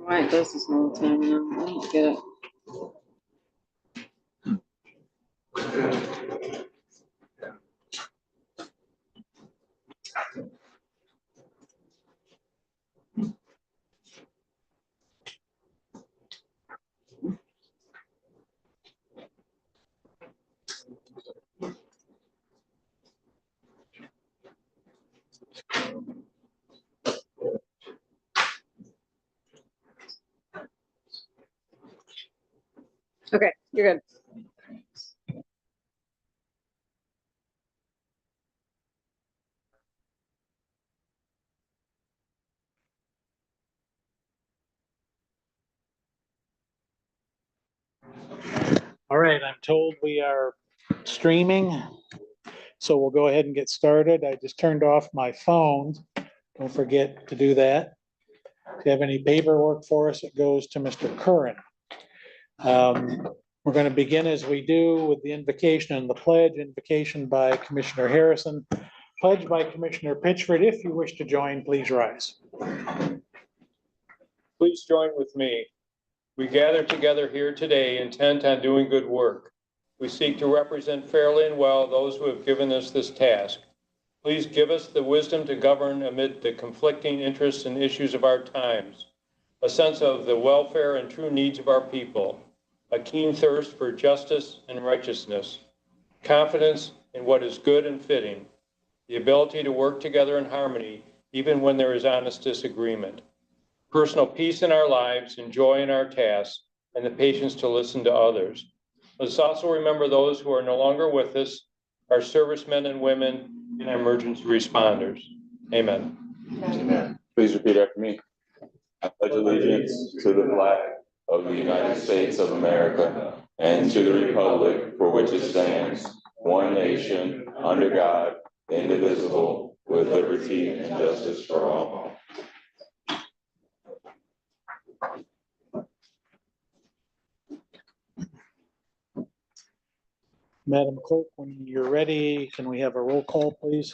Right, this is all the time now. I don't get it. Okay, you're good. All right, I'm told we are streaming, so we'll go ahead and get started. I just turned off my phone. Don't forget to do that. If you have any paperwork for us, it goes to Mr. Curran. We're going to begin as we do with the invocation and the pledge. Invocation by Commissioner Harrison, pledge by Commissioner Pitchford. If you wish to join, please rise. Please join with me. We gather together here today intent on doing good work. We seek to represent fairly and well those who have given us this task. Please give us the wisdom to govern amid the conflicting interests and issues of our times, a sense of the welfare and true needs of our people, a keen thirst for justice and righteousness, confidence in what is good and fitting, the ability to work together in harmony even when there is honest disagreement, personal peace in our lives and joy in our tasks, and the patience to listen to others. Let's also remember those who are no longer with us, our servicemen and women, and emergency responders. Amen. Amen. Please repeat after me. I pledge allegiance to the flag of the United States of America and to the republic for which it stands, one nation, under God, indivisible, with liberty and justice for all. Madam Clerk, when you're ready, can we have a roll call, please?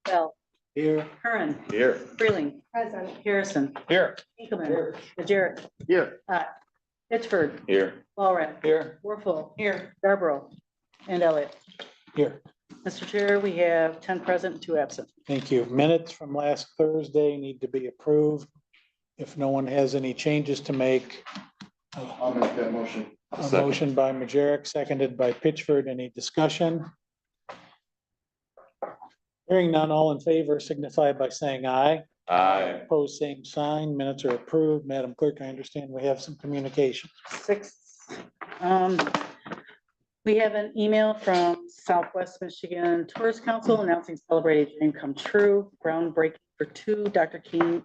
Bell, Here. Curran, Here. Freeling, Present, Harrison, Here. Enkelman, Jarrett, Here. Pittsford, Here. Walrat, Here. Warfel, here, Scarborough, and Elliott. Here. Mr. Chair, we have 10 present, 2 absent. Thank you. Minutes from last Thursday need to be approved. If no one has any changes to make. I'll make that motion. A motion by Majerick, seconded by Pitchford. Any discussion? Hearing none, all in favor signify by saying aye. Aye. Opposed, same sign. Minutes are approved. Madam Clerk, I understand we have some communication. 6. We have an email from Southwest Michigan Tourist Council announcing Celebrated Dream Come True, groundbreaking for 2 Dr. King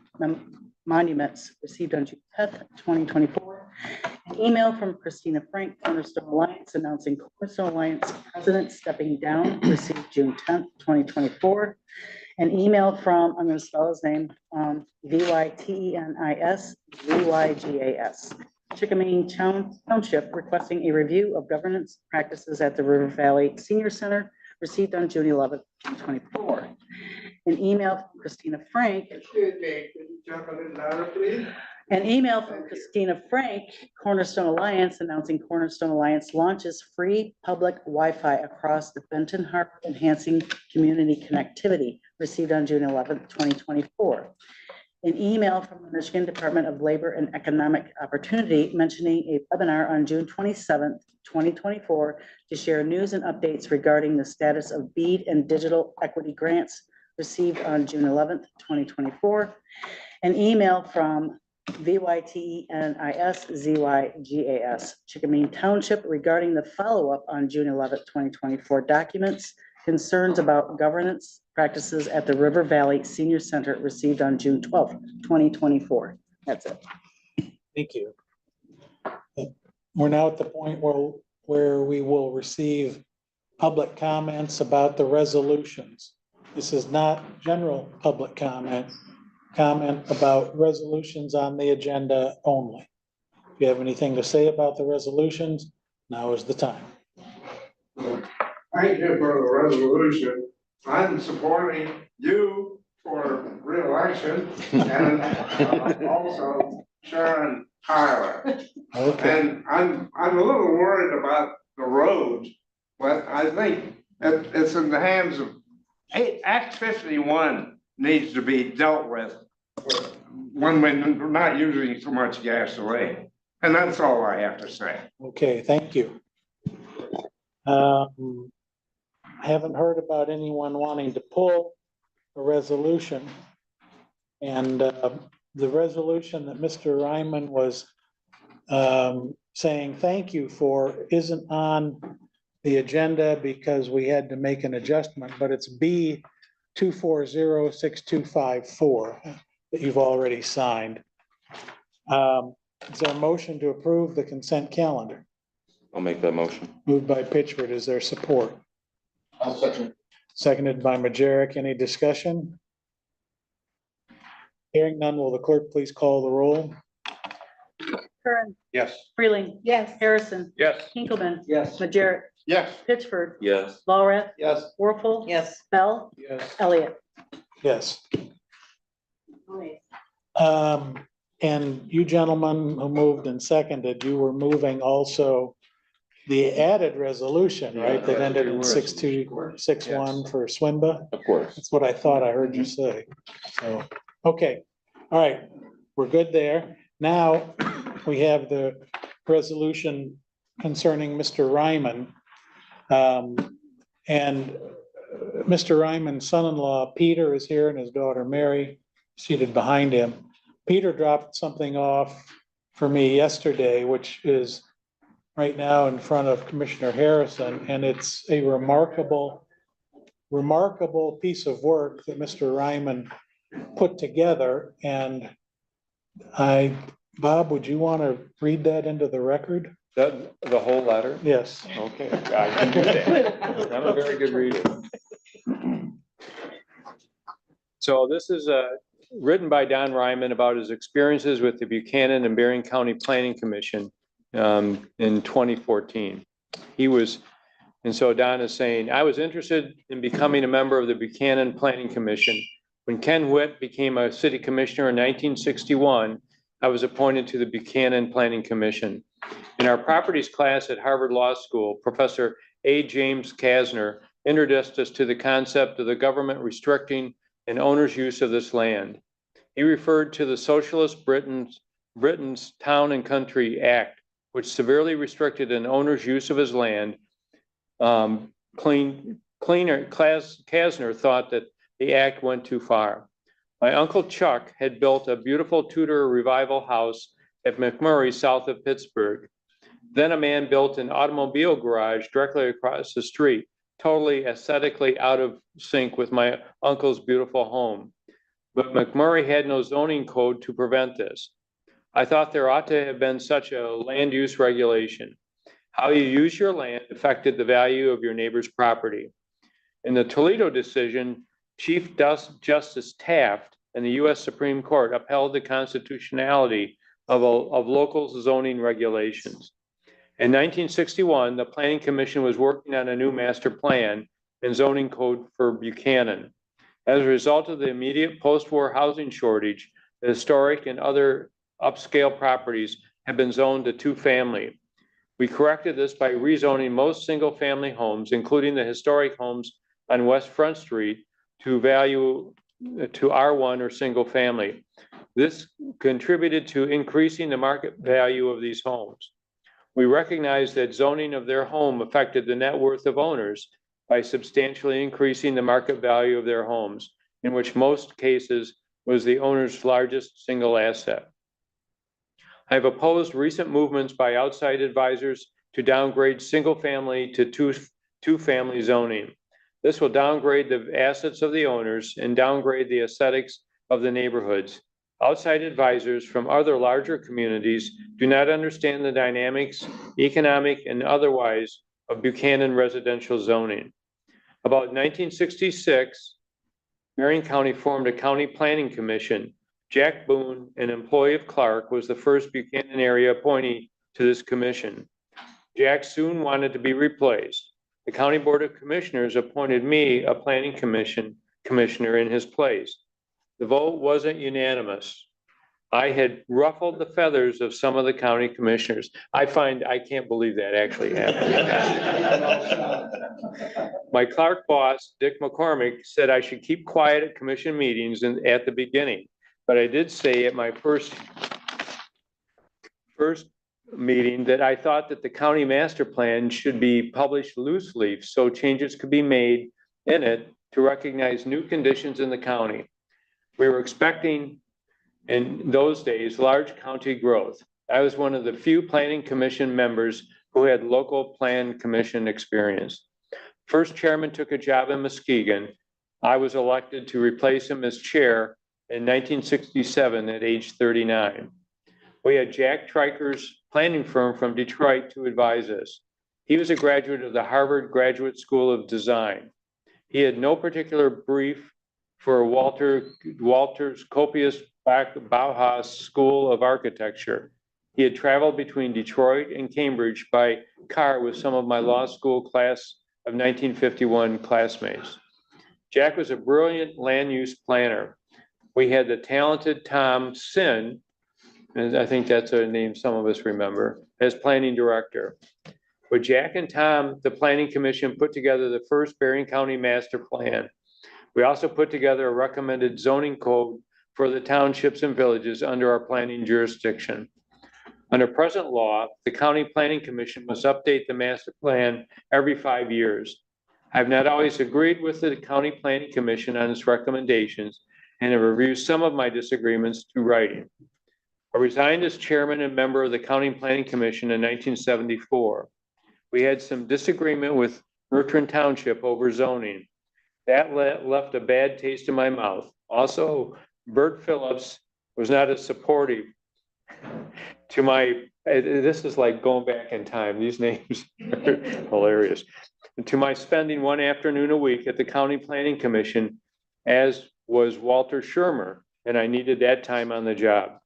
monuments received on June 10th, 2024. An email from Christina Frank, Cornerstone Alliance, announcing Cornerstone Alliance president stepping down, received June 10th, 2024. An email from, I'm going to spell his name, Vytenis Vygas, Chickamine Township, requesting a review of governance practices at the River Valley Senior Center, received on June 11th, 2024. An email from Christina Frank. Excuse me, could you talk a little louder, please? An email from Christina Frank, Cornerstone Alliance, announcing Cornerstone Alliance launches free public Wi-Fi across the Benton Harbor, enhancing community connectivity, received on June 11th, 2024. An email from the Michigan Department of Labor and Economic Opportunity mentioning a webinar on June 27th, 2024 to share news and updates regarding the status of BEAD and digital equity grants, received on June 11th, 2024. An email from Vytenis Vygas, Chickamine Township, regarding the follow-up on June 11th, 2024 documents, concerns about governance practices at the River Valley Senior Center, received on June 12th, 2024. That's it. Thank you. We're now at the point where we will receive public comments about the resolutions. This is not general public comment about resolutions on the agenda only. If you have anything to say about the resolutions, now is the time. Thank you for the resolution. I'm supporting you for reelection and also Sharon Tyler. Okay, And I'm a little worried about the roads, but I think it's in the hands of, Act 51 needs to be dealt with when we're not using so much gasoline. And that's all I have to say. okay, thank you. I haven't heard about anyone wanting to pull a resolution. And the resolution that Mr. Ryman was saying thank you for isn't on the agenda because we had to make an adjustment, but it's B 2406254 that you've already signed. Is there a motion to approve the consent calendar? I'll make that motion. Moved by Pitchford. Is there support? I'll second. Seconded by Majerick. Any discussion? Hearing none, will the clerk please call the roll? Curran, Yes. Freeling. Yes. Harrison, Yes. Hinkleman, Yes. Majerick, Yes. Pittsford, Yes. Walrath, Yes. Warfel. Yes. Bell, Yes. Elliott. Yes. And you gentlemen who moved and seconded, you were moving also the added resolution, right? That ended in 6261 for Swinba. Of course. That's what I thought I heard you say. So, okay, all right, we're good there. Now, we have the resolution concerning Mr. Ryman. And Mr. Ryman's son-in-law, Peter, is here and his daughter Mary seated behind him. Peter dropped something off for me yesterday, which is right now in front of Commissioner Harrison, and it's a remarkable piece of work that Mr. Ryman put together. And Bob, would you want to read that into the record? The whole letter? Yes. Okay, I can do that. I'm a very good reader. So this is written by Don Ryman about his experiences with the Buchanan and Bering County Planning Commission in 2014. And so Don is saying, I was interested in becoming a member of the Buchanan Planning Commission. When Ken Witt became a city commissioner in 1961, I was appointed to the Buchanan Planning Commission. In our properties class at Harvard Law School, Professor A. James Kasner introduced us to the concept of the government restricting an owner's use of this land. He referred to the Socialist Britain's Town and Country Act, which severely restricted an owner's use of his land. Kasner thought that the act went too far. My uncle Chuck had built a beautiful Tudor revival house at McMurray, south of Pittsburgh. Then a man built an automobile garage directly across the street, totally aesthetically out of sync with my uncle's beautiful home. But McMurray had no zoning code to prevent this. I thought there ought to have been such a land use regulation. How you use your land affected the value of your neighbor's property. In the Toledo decision, Chief Justice Taft and the U.S. Supreme Court upheld the constitutionality of local zoning regulations. In 1961, the Planning Commission was working on a new master plan and zoning code for Buchanan. As a result of the immediate post-war housing shortage, the historic and other upscale properties have been zoned to two-family. We corrected this by rezoning most single-family homes, including the historic homes on West Front Street, to R1 or single family. This contributed to increasing the market value of these homes. We recognized that zoning of their home affected the net worth of owners by substantially increasing the market value of their homes, in which most cases was the owner's largest single asset. I have opposed recent movements by outside advisors to downgrade single family to two-family zoning. This will downgrade the assets of the owners and downgrade the aesthetics of the neighborhoods. Outside advisors from other larger communities do not understand the dynamics, economic and otherwise, of Buchanan residential zoning. About 1966, Marion County formed a county planning commission. Jack Boone, an employee of Clark, was the first Buchanan area appointee to this commission. Jack soon wanted to be replaced. The County Board of Commissioners appointed me a planning commissioner in his place. The vote wasn't unanimous. I had ruffled the feathers of some of the county commissioners. I can't believe that actually happened. My Clark boss, Dick McCormick, said I should keep quiet at commission meetings and at the beginning. But I did say at my first meeting that I thought that the county master plan should be published loose leaf so changes could be made in it to recognize new conditions in the county. We were expecting in those days large county growth. I was one of the few planning commission members who had local plan commission experience. First chairman took a job in Muskegon. I was elected to replace him as chair in 1967 at age 39. We had Jack Triker's planning firm from Detroit to advise us. He was a graduate of the Harvard Graduate School of Design. He had no particular brief for Walter's copious Bauhaus School of Architecture. He had traveled between Detroit and Cambridge by car with some of my law school class of 1951 classmates. Jack was a brilliant land use planner. We had the talented Tom Sin, and I think that's a name some of us remember, as planning director. With Jack and Tom, the Planning Commission put together the first Berrien County Master Plan. We also put together a recommended zoning code for the townships and villages under our planning jurisdiction. Under present law, the County Planning Commission must update the master plan every 5 years. I've not always agreed with the County Planning Commission on its recommendations and have reviewed some of my disagreements to writing. I resigned as chairman and member of the County Planning Commission in 1974. We had some disagreement with Bertrand Township over zoning. That left a bad taste in my mouth. Also, Bert Phillips was not as supportive to my, this is like going back in time. These names are hilarious. To my spending one afternoon a week at the County Planning Commission, as was Walter Shermer, and I needed that time on the job.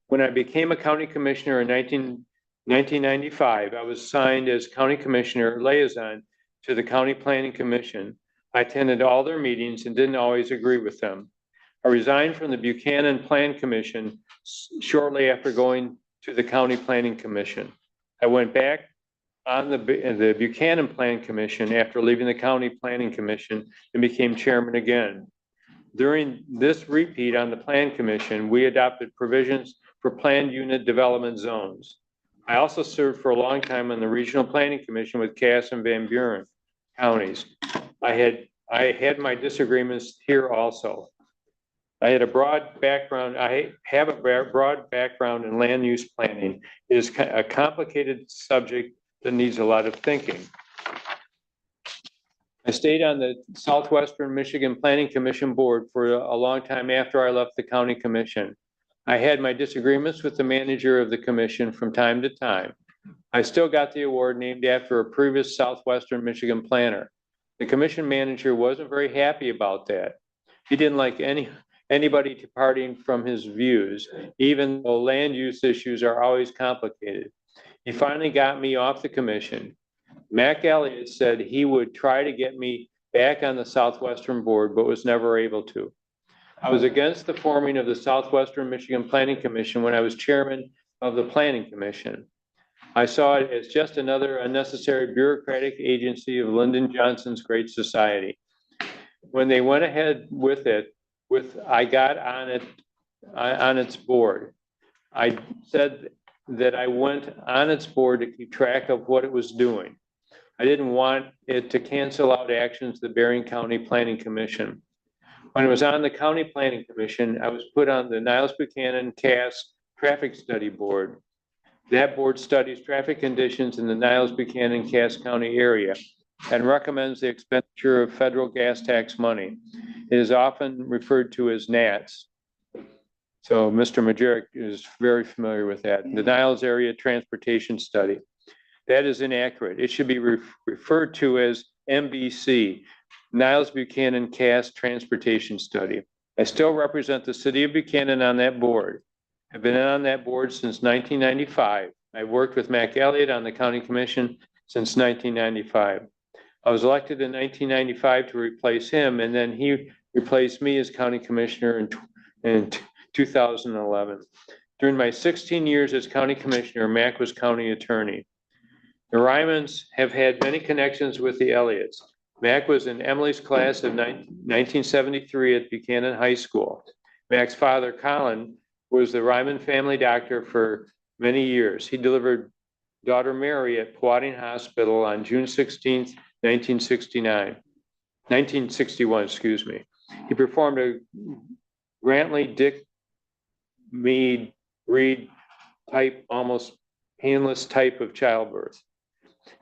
When I became a county commissioner in 1995, I was assigned as county commissioner liaison to the County Planning Commission. I attended all their meetings and didn't always agree with them. I resigned from the Buchanan Plan Commission shortly after going to the County Planning Commission. I went back on the Buchanan Plan Commission after leaving the County Planning Commission and became chairman again. During this repeat on the Plan Commission, we adopted provisions for planned unit development zones. I also served for a long time on the Regional Planning Commission with Cass and Van Buren counties. I had my disagreements here also. I have a broad background in land use planning. It is a complicated subject that needs a lot of thinking. I stayed on the Southwestern Michigan Planning Commission board for a long time after I left the county commission. I had my disagreements with the manager of the commission from time to time. I still got the award named after a previous Southwestern Michigan planner. The commission manager wasn't very happy about that. He didn't like anybody departing from his views, even though land use issues are always complicated. He finally got me off the commission. Mac Elliott said he would try to get me back on the Southwestern board, but was never able to. I was against the forming of the Southwestern Michigan Planning Commission when I was chairman of the Planning Commission. I saw it as just another unnecessary bureaucratic agency of Lyndon Johnson's Great Society. When they went ahead with it, I got on it on its board. I said that I went on its board to keep track of what it was doing. I didn't want it to cancel out actions of the Berrien County Planning Commission. When I was on the County Planning Commission, I was put on the Niles Buchanan Cass Traffic Study Board. That board studies traffic conditions in the Niles Buchanan Cass County area and recommends the expenditure of federal gas tax money. It is often referred to as NATS. So Mr. Majerick is very familiar with that. The Niles Area Transportation Study. That is inaccurate. It should be referred to as MBC, Niles Buchanan Cass Transportation Study. I still represent the city of Buchanan on that board. I've been on that board since 1995. I've worked with Mac Elliott on the county commission since 1995. I was elected in 1995 to replace him, and then he replaced me as county commissioner in 2011. During my 16 years as county commissioner, Mac was county attorney. The Rymans have had many connections with the Elliots. Mac was in Emily's class of 1973 at Buchanan High School. Mac's father, Colin, was the Ryman family doctor for many years. He delivered daughter Mary at Paulding Hospital on June 16th, 1961, excuse me. He performed a Grantley Dick Mead Reed type, almost painless type of childbirth.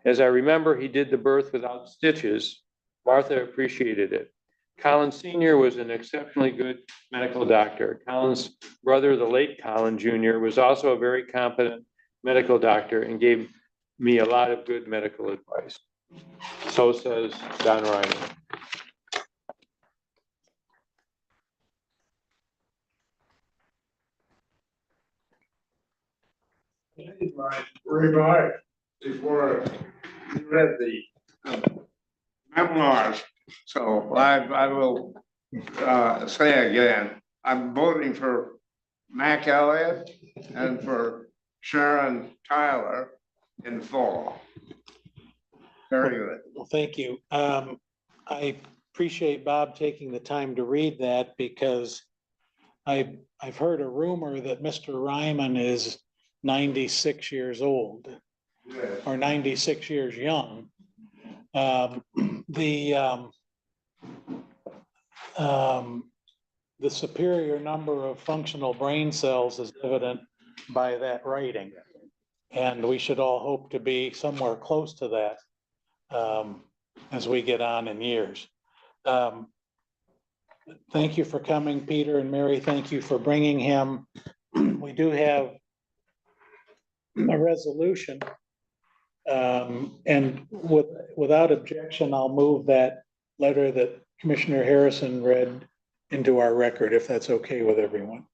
As I remember, he did the birth without stitches. Martha appreciated it. Colin Sr. was an exceptionally good medical doctor. Colin's brother, the late Colin Jr., was also a very competent medical doctor and gave me a lot of good medical advice. So says Don Ryman. My remarks before you read the memoirs, so I will say again, I'm voting for Mac Elliott and for Sharon Tyler in fall. Very good. Well, thank you. I appreciate Bob taking the time to read that because I've heard a rumor that Mr. Ryman is 96 years old Yes. or 96 years young. The superior number of functional brain cells is evident by that writing. And we should all hope to be somewhere close to that as we get on in years. Thank you for coming, Peter and Mary. Thank you for bringing him. We do have a resolution. And without objection, I'll move that letter that Commissioner Harrison read into our record, if that's okay with everyone.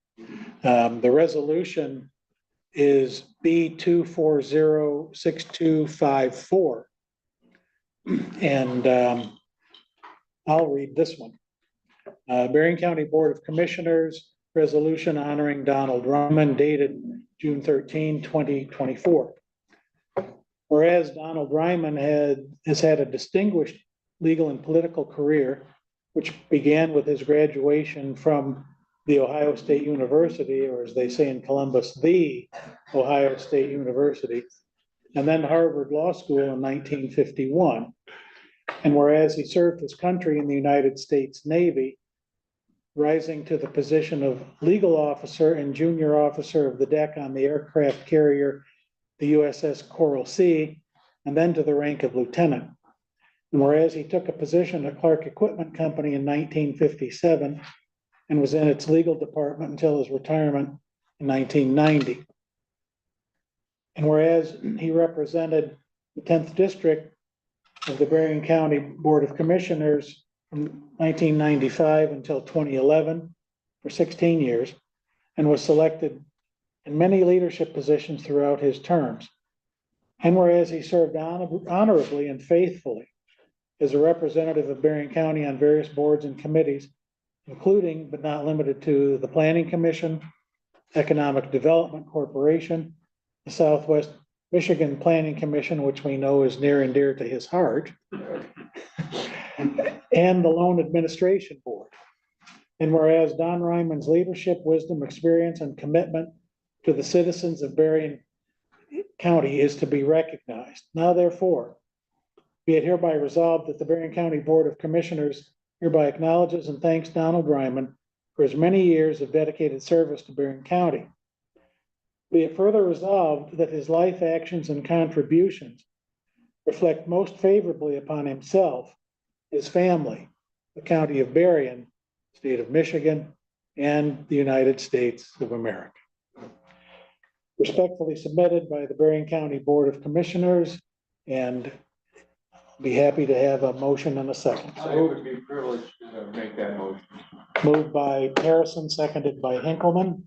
The resolution is B2406254. And I'll read this one. Berrien County Board of Commissioners resolution honoring Donald Ryman dated June 13, 2024. Whereas Donald Ryman has had a distinguished legal and political career, which began with his graduation from the Ohio State University, or as they say in Columbus, the Ohio State University, and then Harvard Law School in 1951. And whereas he served his country in the United States Navy, rising to the position of legal officer and junior officer of the deck on the aircraft carrier, the USS Coral Sea, and then to the rank of lieutenant. And whereas he took a position at Clark Equipment Company in 1957 and was in its legal department until his retirement in 1990. And whereas he represented the 10th District of the Berrien County Board of Commissioners from 1995 until 2011 for 16 years, and was selected in many leadership positions throughout his terms. And whereas he served honorably and faithfully as a representative of Berrien County on various boards and committees, including but not limited to the Planning Commission, Economic Development Corporation, the Southwest Michigan Planning Commission, which we know is near and dear to his heart, and the Loan Administration Board. And whereas Don Ryman's leadership, wisdom, experience, and commitment to the citizens of Berrien County is to be recognized. Now, therefore, be it hereby resolved that the Berrien County Board of Commissioners hereby acknowledges and thanks Donald Ryman for his many years of dedicated service to Berrien County. Be it further resolved that his life, actions, and contributions reflect most favorably upon himself, his family, the County of Berrien, State of Michigan, and the United States of America. Respectfully submitted by the Berrien County Board of Commissioners, and I'll be happy to have a motion and a second. I would be privileged to make that motion. Moved by Harrison, seconded by Hinkleman.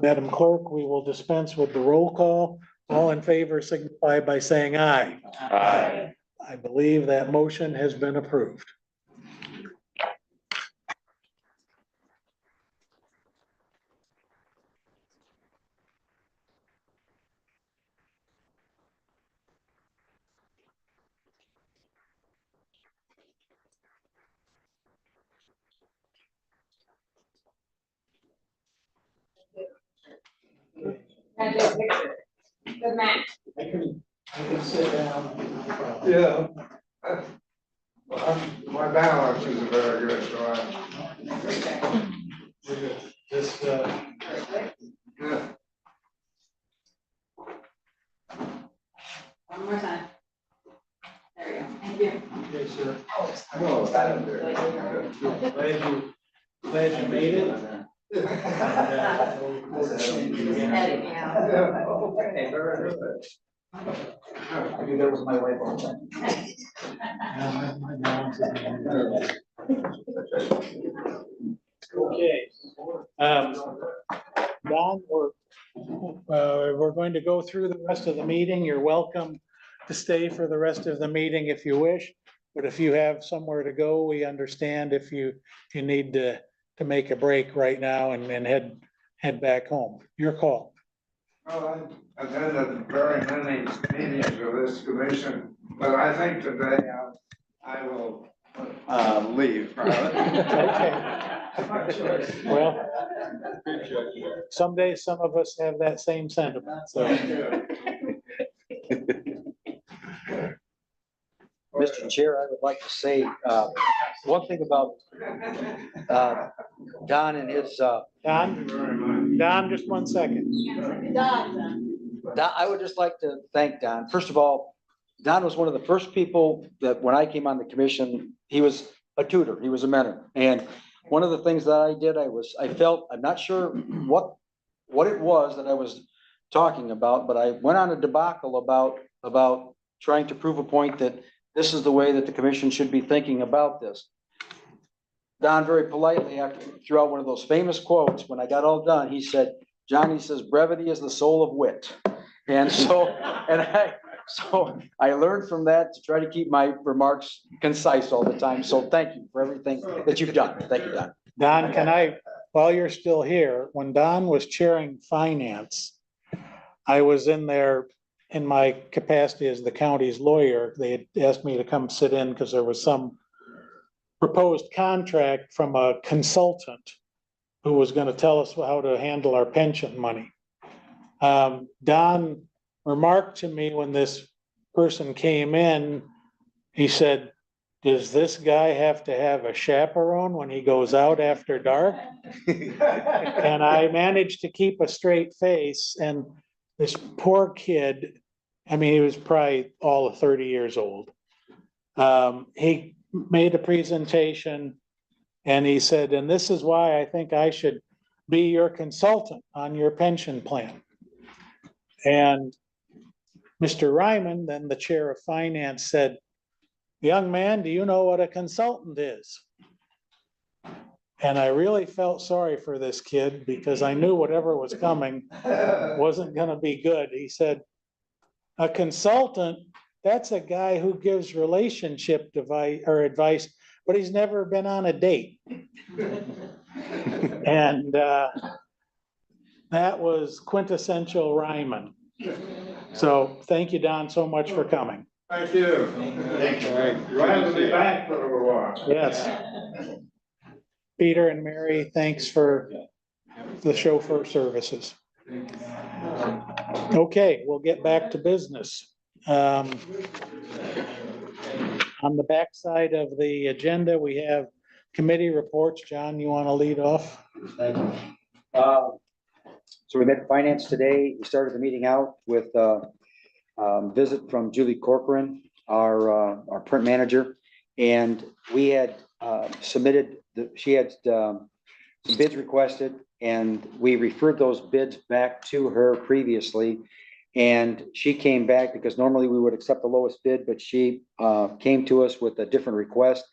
Madam Clerk, we will dispense with the roll call. All in favor signify by saying aye. Aye. I believe that motion has been approved. Good match. I can sit down. Yeah. My balance isn't very good, so Just, yeah. One more time. There we go. Thank you. okay, sir. No, Glad you made it. Edit me out. Okay, very good. Maybe that was my light bulb. Okay. Don, we're going to go through the rest of the meeting. You're welcome to stay for the rest of the meeting if you wish. But if you have somewhere to go, we understand if you need to make a break right now and head back home. Your call. Well, I attended very many meetings of this commission, but I think today I will leave. Okay. Well, someday some of us have that same sentiment, so. Mr. Chair, I would like to say, one thing about, Don and his, Don, just 1 second. Don, I would just like to thank Don. First of all, Don was one of the first people that when I came on the commission, he was a tutor, he was a mentor. And one of the things that I did, I felt, I'm not sure what it was that I was talking about, but I went on a debacle about trying to prove a point that this is the way that the commission should be thinking about this. Don very politely, after threw out one of those famous quotes, when I got all done, he said, "John," he says, "brevity is the soul of wit." And so, I learned from that to try to keep my remarks concise all the time. So thank you for everything that you've done. Thank you, Don. Don, while you're still here, when Don was chairing finance, I was in there in my capacity as the county's lawyer. They had asked me to come sit in because there was some proposed contract from a consultant who was going to tell us how to handle our pension money. Don remarked to me when this person came in, he said, "Does this guy have to have a chaperone when he goes out after dark?" And I managed to keep a straight face, and this poor kid, I mean, he was probably all of 30 years old. He made a presentation and he said, "And this is why I think I should be your consultant on your pension plan." And Mr. Ryman, then the chair of finance, said, "Young man, do you know what a consultant is?" And I really felt sorry for this kid because I knew whatever was coming wasn't going to be good. He said, "A consultant, that's a guy who gives relationship advice, but he's never been on a date." And that was quintessential Ryman. So thank you, Don, so much for coming. Thank you. Glad to be back for a little while. Yes. Peter and Mary, thanks for the chauffeur services. Okay, we'll get back to business. On the backside of the agenda, we have committee reports. John, you want to lead off? Thank you. So we met finance today. We started the meeting out with visit from Julie Corcoran, our print manager. And we had submitted, she had some bids requested, and we referred those bids back to her previously. And she came back because normally we would accept the lowest bid, but she came to us with a different request.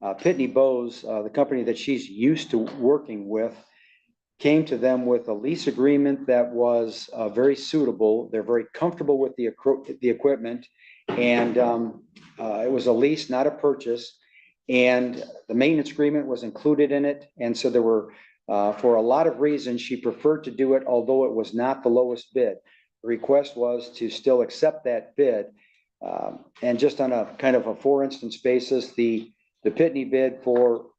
Pitney Bowes, the company that she's used to working with, came to them with a lease agreement that was very suitable. They're very comfortable with the equipment, and it was a lease, not a purchase. And the maintenance agreement was included in it. And so there were, for a lot of reasons, she preferred to do it, although it was not the lowest bid. The request was to still accept that bid. And just on a kind of a for instance basis, the Pitney bid for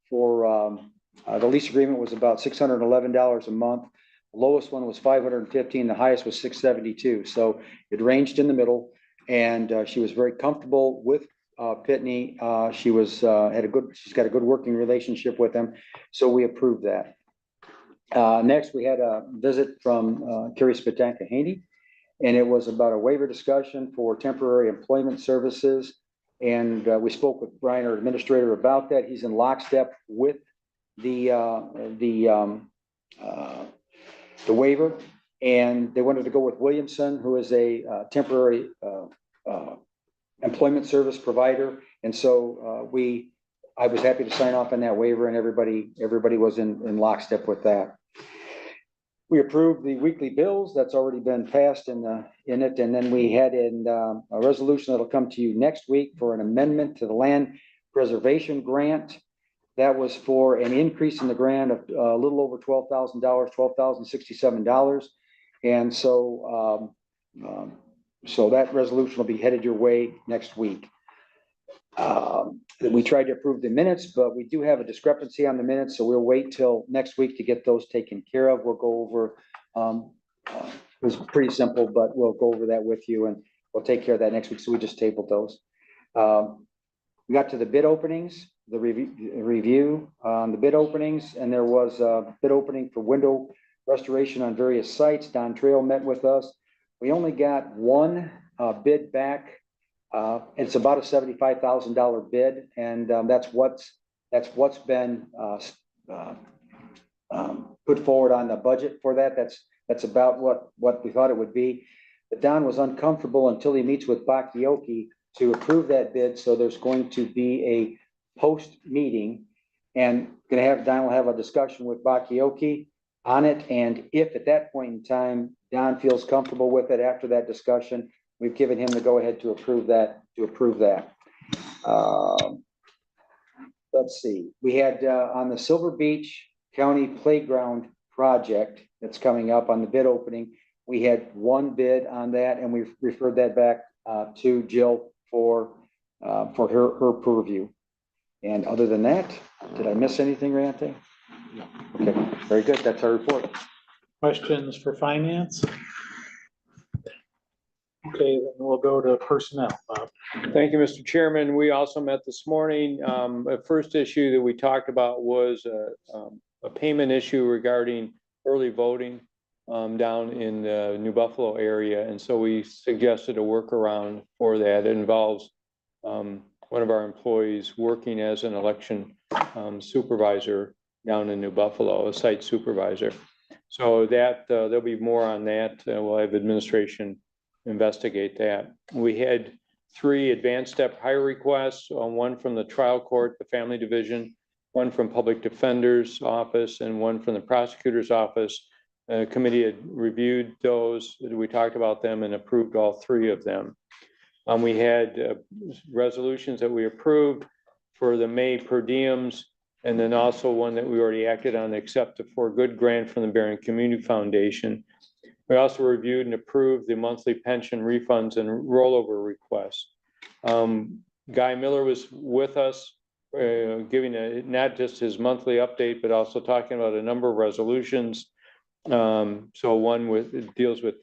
the lease agreement was about $611 a month. Lowest one was 515, the highest was 672. So it ranged in the middle. And she was very comfortable with Pitney. She's got a good working relationship with them. So we approved that. Next, we had a visit from Carrie Spatanka Haney. And it was about a waiver discussion for temporary employment services. And we spoke with Brian, our administrator, about that. He's in lockstep with the waiver. And they wanted to go with Williamson, who is a temporary employment service provider. And so I was happy to sign off on that waiver, and everybody was in lockstep with that. We approved the weekly bills. That's already been passed in it. And then we had a resolution that'll come to you next week for an amendment to the land preservation grant. That was for an increase in the grant of a little over $12,000, $12,067. And so that resolution will be headed your way next week. We tried to approve the minutes, but we do have a discrepancy on the minutes, so we'll wait till next week to get those taken care of. We'll go over, it was pretty simple, but we'll go over that with you, and we'll take care of that next week. So we just tabled those. We got to the bid openings, the review on the bid openings, and there was a bid opening for window restoration on various sites. Don Trail met with us. We only got one bid back. It's about a $75,000 bid, and that's what's been put forward on the budget for that. That's about what we thought it would be. But Don was uncomfortable until he meets with Bakioki to approve that bid. So there's going to be a post meeting, and Don will have a discussion with Bakioki on it. And if at that point in time Don feels comfortable with it after that discussion, we've given him the go-ahead to approve that. Let's see. We had on the Silver Beach County Playground project that's coming up on the bid opening. We had one bid on that, and we've referred that back to Jill for her purview. And other than that, did I miss anything, Rante? No. Okay, very good. That's our report. Questions for finance? Okay, then we'll go to personnel. Bob. Thank you, Mr. Chairman. We also met this morning. The first issue that we talked about was a payment issue regarding early voting down in the New Buffalo area. And so we suggested a workaround for that. It involves one of our employees working as an election supervisor down in New Buffalo, a site supervisor. So that there'll be more on that. We'll have administration investigate that. We had 3 advanced step hire requests, one from the trial court, the family division, one from public defender's office, and one from the prosecutor's office. The committee had reviewed those. We talked about them and approved all 3 of them. We had resolutions that we approved for the May per diems, and then also one that we already acted on, accept the For Good grant from the Berrien Community Foundation. We also reviewed and approved the monthly pension refunds and rollover requests. Guy Miller was with us, giving not just his monthly update, but also talking about a number of resolutions. So one deals with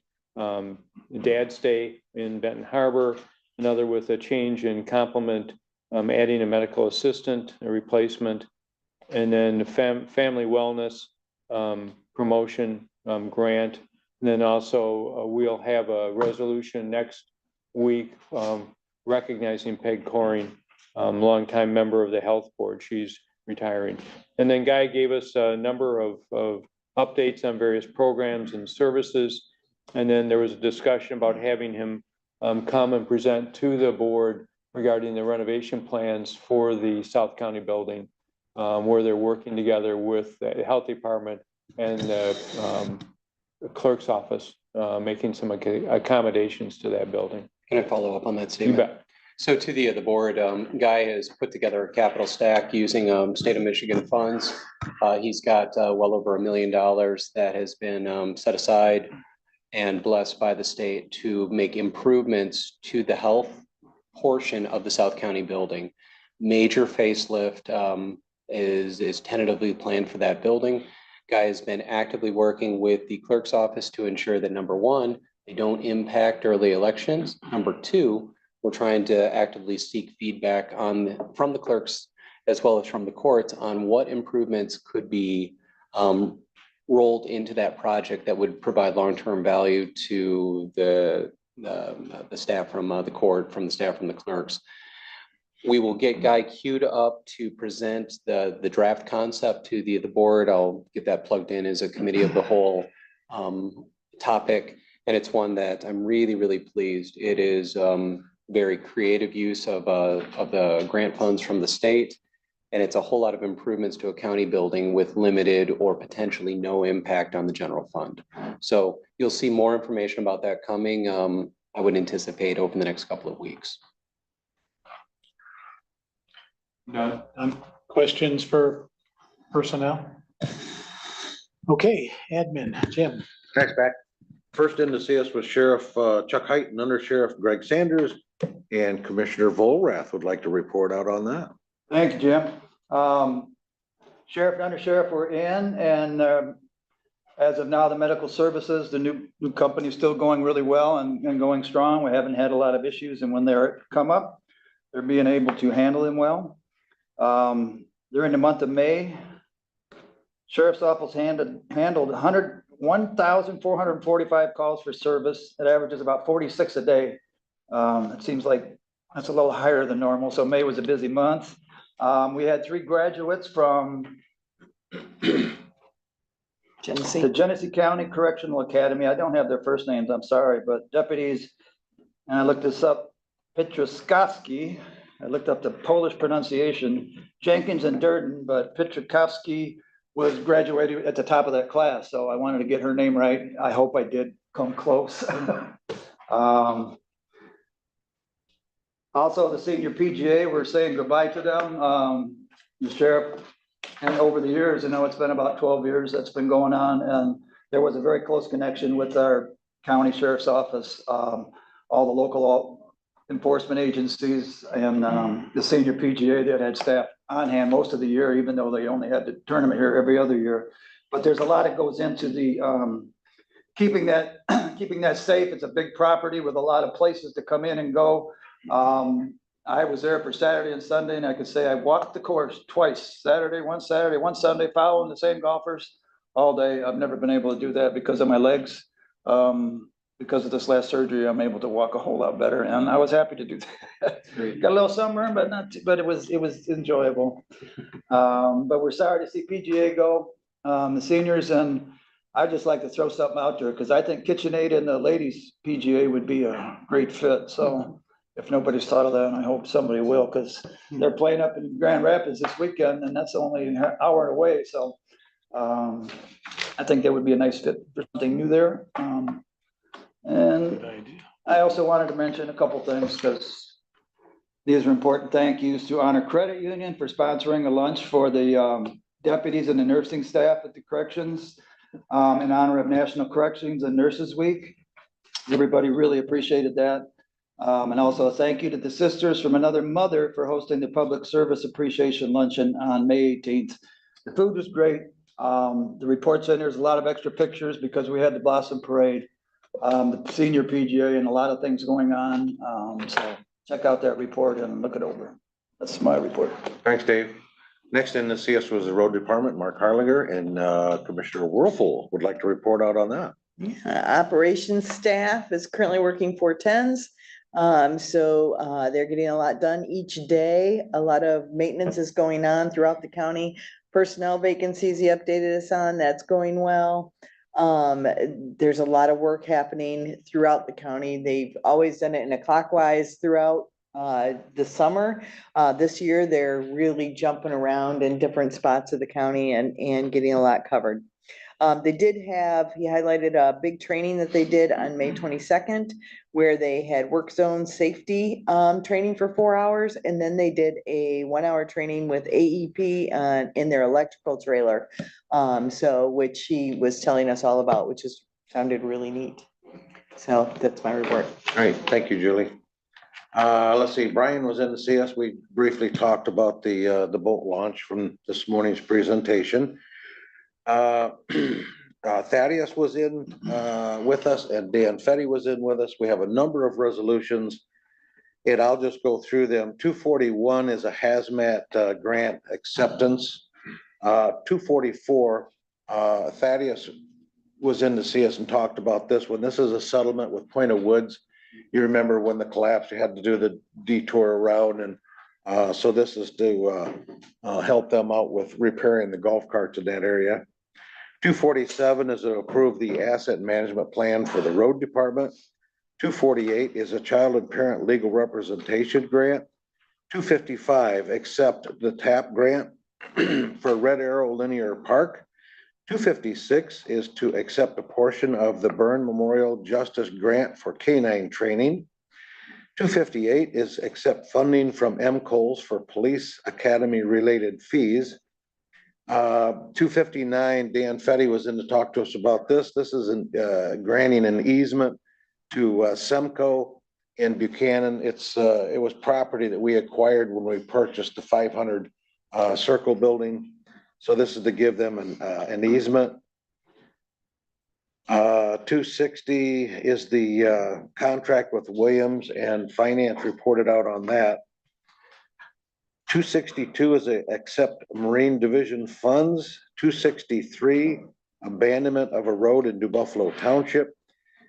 Dad's Day in Benton Harbor, another with a change in complement, adding a medical assistant, a replacement, and then the family wellness promotion grant. And then also we'll have a resolution next week recognizing Peg Coring, longtime member of the health board. She's retiring. And then Guy gave us a number of updates on various programs and services. And then there was a discussion about having him come and present to the board regarding the renovation plans for the South County building, where they're working together with the health department and the clerk's office, making some accommodations to that building. Can I follow up on that You statement? bet. So to the board, Guy has put together a capital stack using state of Michigan funds. He's got well over $1 million that has been set aside and blessed by the state to make improvements to the health portion of the South County building. Major facelift is tentatively planned for that building. Guy has been actively working with the clerk's office to ensure that, number one, they don't impact early elections. Number two, we're trying to actively seek feedback from the clerks as well as from the courts on what improvements could be rolled into that project that would provide long-term value to the staff from the court, from the staff from the clerks. We will get Guy queued up to present the draft concept to the board. I'll get that plugged in as a committee of the whole topic. And it's one that I'm really, really pleased. It is very creative use of the grant funds from the state. And it's a whole lot of improvements to a county building with limited or potentially no impact on the general fund. So you'll see more information about that coming. I would anticipate over the next couple of weeks. None. Questions for personnel? Okay, admin, Jim. Thanks, Pat. First in to see us was Sheriff Chuck Height and Under Sheriff Greg Sanders, and Commissioner Volrath would like to report out on that. Thank you, Jim. Sheriff and Under Sheriff were in, and as of now, the medical services, the new company is still going really well and going strong. We haven't had a lot of issues, and when they're come up, they're being able to handle them well. During the month of May, Sheriff's Office handled 1,445 calls for service. It averages about 46 a day. It seems like that's a little higher than normal, so May was a busy month. We had 3 graduates from the Genesee County Correctional Academy. I don't have their first names, I'm sorry, but deputies, and I looked this up, Piotrkowski, I looked up the Polish pronunciation, Jenkins and Durden, but Piotrkowski was graduated at the top of that class, so I wanted to get her name right. I hope I did come close. Also, the senior PGA, we're saying goodbye to them. The sheriff, and over the years, it's been about 12 years that's been going on, and there was a very close connection with our county sheriff's office, all the local enforcement agencies, and the senior PGA that had staff on hand most of the year, even though they only had the tournament here every other year. But there's a lot that goes into the keeping that safe. It's a big property with a lot of places to come in and go. I was there for Saturday and Sunday, and I could say I walked the course twice, one Saturday, one Sunday, following the same golfers all day. I've never been able to do that because of my legs. Because of this last surgery, I'm able to walk a whole lot better, and I was happy to do that. Got a little sunburn, but it was enjoyable. But we're sorry to see PGA go, the seniors, and I'd just like to throw something out there because I think KitchenAid and the ladies PGA would be a great fit. So if nobody's thought of that, I hope somebody will, because they're playing up in Grand Rapids this weekend, and that's only an hour away. So I think that would be a nice fit for something new there. And I also wanted to mention a couple things because these are important. Thank yous to Honor Credit Union for sponsoring a lunch for the deputies and the nursing staff at the corrections in honor of National Corrections and Nurses Week. Everybody really appreciated that. And also thank you to the Sisters from Another Mother for hosting the Public Service Appreciation Luncheon on May 18th. The food was great. The report said there's a lot of extra pictures because we had the Blossom Parade. The senior PGA and a lot of things going on. So check out that report and look it over. That's my report. Thanks, Dave. Next in to see us was the road department, Mark Harlinger, and Commissioner Whirlpool would like to report out on that. Operations staff is currently working 410s. So they're getting a lot done each day. A lot of maintenance is going on throughout the county. Personnel vacancies he updated us on, that's going well. There's a lot of work happening throughout the county. They've always done it in a clockwise throughout the summer. This year, they're really jumping around in different spots of the county and getting a lot covered. They did have, he highlighted a big training that they did on May 22nd, where they had work zone safety training for 4 hours. And then they did a 1 hour training with AEP in their electrical trailer. So which he was telling us all about, which is sounded really neat. So that's my report. All right, thank you, Julie. Let's see, Brian was in to see us. We briefly talked about the boat launch from this morning's presentation. Thaddeus was in with us and Dan Fetty was in with us. We have a number of resolutions. And I'll just go through them. 241 is a hazmat grant acceptance. 244, Thaddeus was in to see us and talked about this one. This is a settlement with Point of Woods. You remember when the collapse, you had to do the detour around, and so this is to help them out with repairing the golf carts in that area. 247 is to approve the asset management plan for the road department. 248 is a child and parent legal representation grant. 255, accept the TAP grant for Red Arrow Linear Park. 256 is to accept a portion of the Byrne Memorial Justice Grant for canine training. 258 is accept funding from MCOs for police academy related fees. 259, Dan Fetty was in to talk to us about this. This is granting an easement to Semco in Buchanan. It was property that we acquired when we purchased the 500 Circle building. So this is to give them an easement. 260 is the contract with Williams, and finance reported out on that. 262 is accept Marine Division funds. 263, abandonment of a road in New Buffalo Township.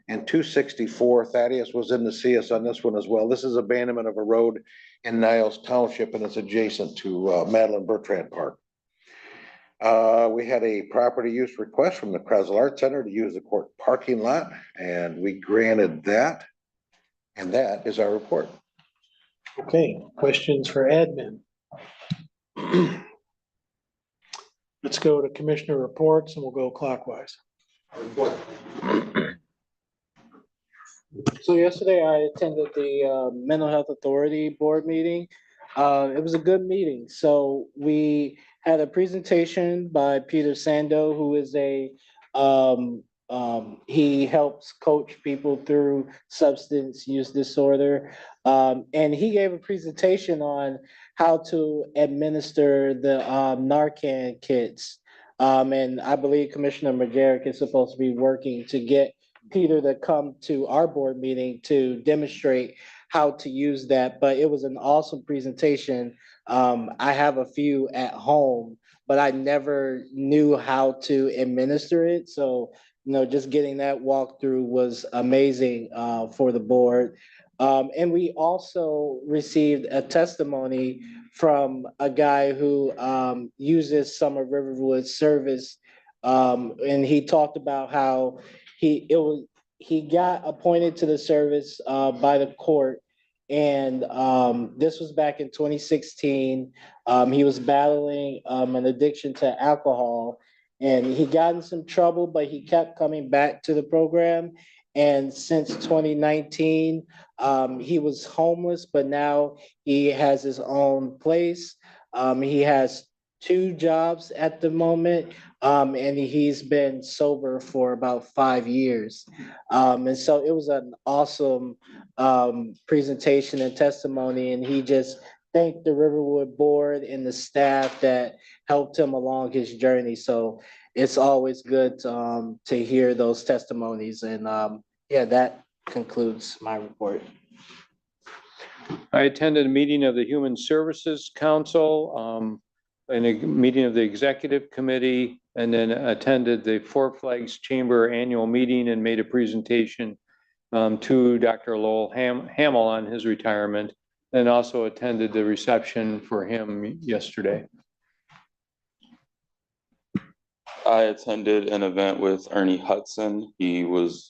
And 264, Thaddeus was in to see us on this one as well. This is abandonment of a road in Niles Township, and it's adjacent to Madeline Bertrand Park. We had a property use request from the Krasel Art Center to use the court parking lot, and we granted that. And that is our report. Okay, questions for admin? Let's go to commissioner reports and we'll go clockwise. So yesterday I attended the Mental Health Authority Board meeting. It was a good meeting. So we had a presentation by Peter Sando, who is he helps coach people through substance use disorder. And he gave a presentation on how to administer the Narcan kits. And I believe Commissioner McGarrick is supposed to be working to get Peter to come to our board meeting to demonstrate how to use that, but it was an awesome presentation. I have a few at home, but I never knew how to administer it. So, just getting that walkthrough was amazing for the board. And we also received a testimony from a guy who uses some of Riverwood service. And he talked about how he got appointed to the service by the court. And this was back in 2016. He was battling an addiction to alcohol, and he got in some trouble, but he kept coming back to the program. And since 2019, he was homeless, but now he has his own place. He has 2 jobs at the moment, and he's been sober for about 5 years. And so it was an awesome presentation and testimony, and he just thanked the Riverwood board and the staff that helped him along his journey. So it's always good to hear those testimonies. And yeah, that concludes my report. I attended a meeting of the Human Services Council, and a meeting of the executive committee, and then attended the Four Flags Chamber annual meeting and made a presentation to Dr. Lowell Hamill on his retirement, and also attended the reception for him yesterday. I attended an event with Ernie Hudson. He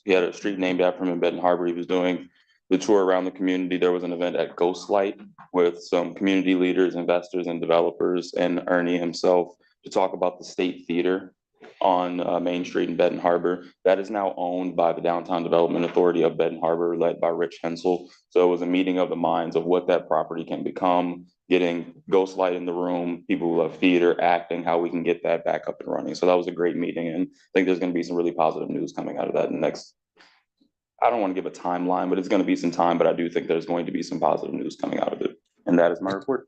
had a street named after him in Benton Harbor. He was doing the tour around the community. There was an event at Ghostlight with some community leaders, investors, and developers, and Ernie himself to talk about the State Theater on Main Street in Benton Harbor. That is now owned by the Downtown Development Authority of Benton Harbor, led by Rich Hensel. So it was a meeting of the minds of what that property can become, getting Ghostlight in the room, people who love theater, acting, how we can get that back up and running. So that was a great meeting, and I think there's going to be some really positive news coming out of that in the next, I don't want to give a timeline, but it's going to be some time, but I do think there's going to be some positive news coming out of it. And that is my report.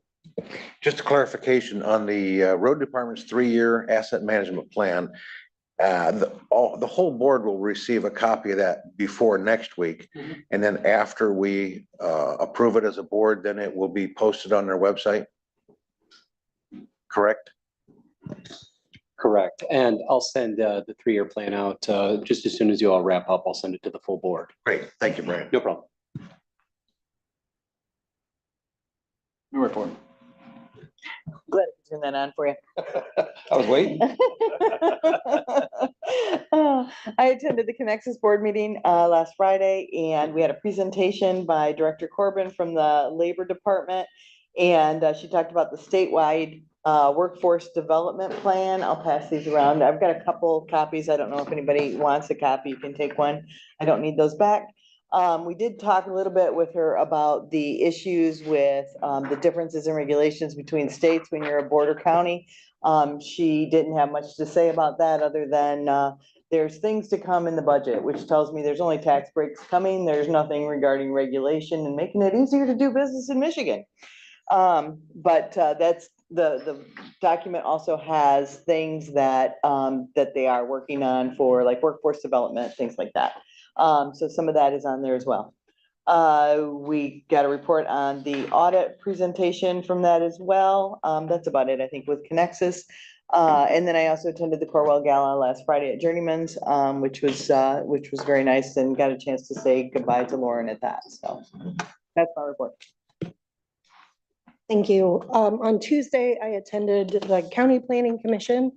Just a clarification on the road department's 3-year asset management plan. The whole board will receive a copy of that before next week. And then after we approve it as a board, then it will be posted on their website. Correct? Correct. And I'll send the 3-year plan out just as soon as you all wrap up. I'll send it to the full board. Great. Thank you, Brian. No problem. New report. Glad to turn that on for you. I was waiting. I attended the Connexus board meeting last Friday, and we had a presentation by Director Corbin from the Labor Department. And she talked about the statewide workforce development plan. I'll pass these around. I've got a couple copies. I don't know if anybody wants a copy. You can take one. I don't need those back. We did talk a little bit with her about the issues with the differences in regulations between states when you're a border county. She didn't have much to say about that other than there's things to come in the budget, which tells me there's only tax breaks coming. There's nothing regarding regulation and making it easier to do business in Michigan. But that's the document also has things that that they are working on for like workforce development, things like that. So some of that is on there as well. We got a report on the audit presentation from that as well. That's about it, I think, with Connexus. And then I also attended the Corwell Gala last Friday at Journeyman's, which was very nice, and got a chance to say goodbye to Lauren at that. So that's my report. Thank you. On Tuesday, I attended the County Planning Commission.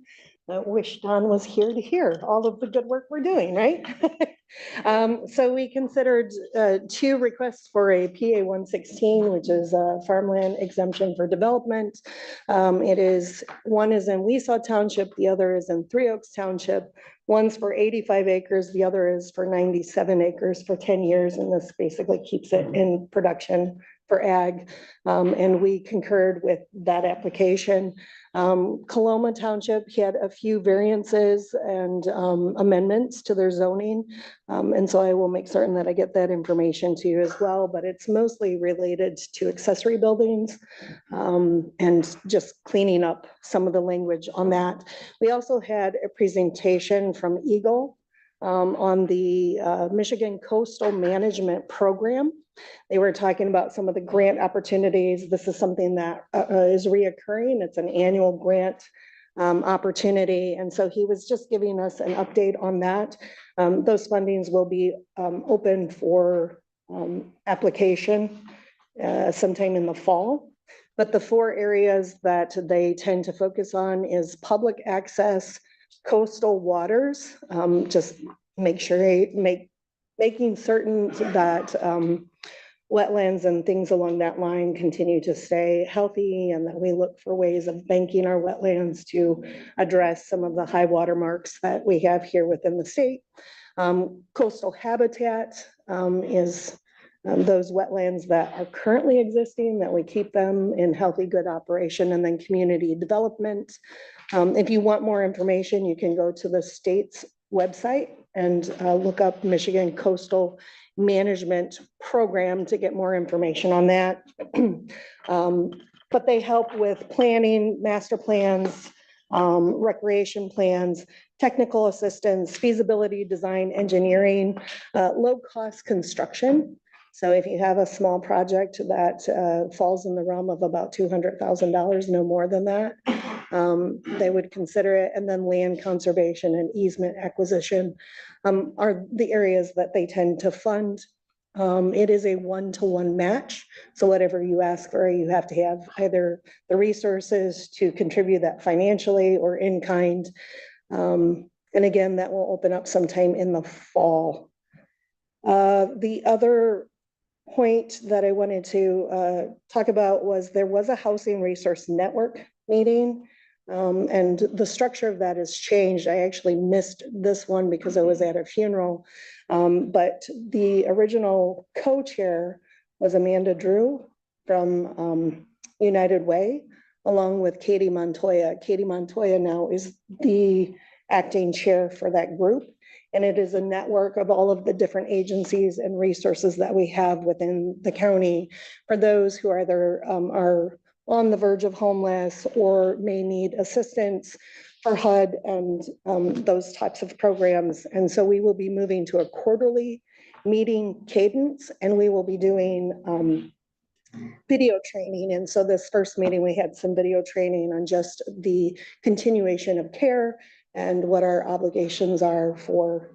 Wish Don was here to hear all of the good work we're doing, right? So we considered 2 requests for a PA 116, which is a farmland exemption for development. One is in Weesaw Township, the other is in Three Oaks Township. One's for 85 acres, the other is for 97 acres for 10 years, and this basically keeps it in production for ag. And we concurred with that application. Coloma Township had a few variances and amendments to their zoning. And so I will make certain that I get that information to you as well, but it's mostly related to accessory buildings and just cleaning up some of the language on that. We also had a presentation from Eagle on the Michigan Coastal Management Program. They were talking about some of the grant opportunities. This is something that is reoccurring. It's an annual grant opportunity. And so he was just giving us an update on that. Those fundings will be open for application sometime in the fall. But the 4 areas that they tend to focus on is public access, coastal waters, just making certain that wetlands and things along that line continue to stay healthy, and that we look for ways of banking our wetlands to address some of the high water marks that we have here within the state. Coastal habitat is those wetlands that are currently existing, that we keep them in healthy, good operation. And then community development. If you want more information, you can go to the state's website and look up Michigan Coastal Management Program to get more information on that. But they help with planning, master plans, recreation plans, technical assistance, feasibility, design, engineering, low-cost construction. So if you have a small project that falls in the realm of about $200,000, no more than that, they would consider it. And then land conservation and easement acquisition are the areas that they tend to fund. It is a 1-to-1 match. So whatever you ask for, you have to have either the resources to contribute that financially or in kind. And again, that will open up sometime in the fall. The other point that I wanted to talk about was there was a Housing Resource Network meeting. And the structure of that has changed. I actually missed this one because I was at a funeral. But the original co-chair was Amanda Drew from United Way, along with Katie Montoya. Katie Montoya now is the acting chair for that group. And it is a network of all of the different agencies and resources that we have within the county for those who either are on the verge of homeless or may need assistance for HUD and those types of programs. And so we will be moving to a quarterly meeting cadence, and we will be doing video training. And so this first meeting, we had some video training on just the continuation of care and what our obligations are for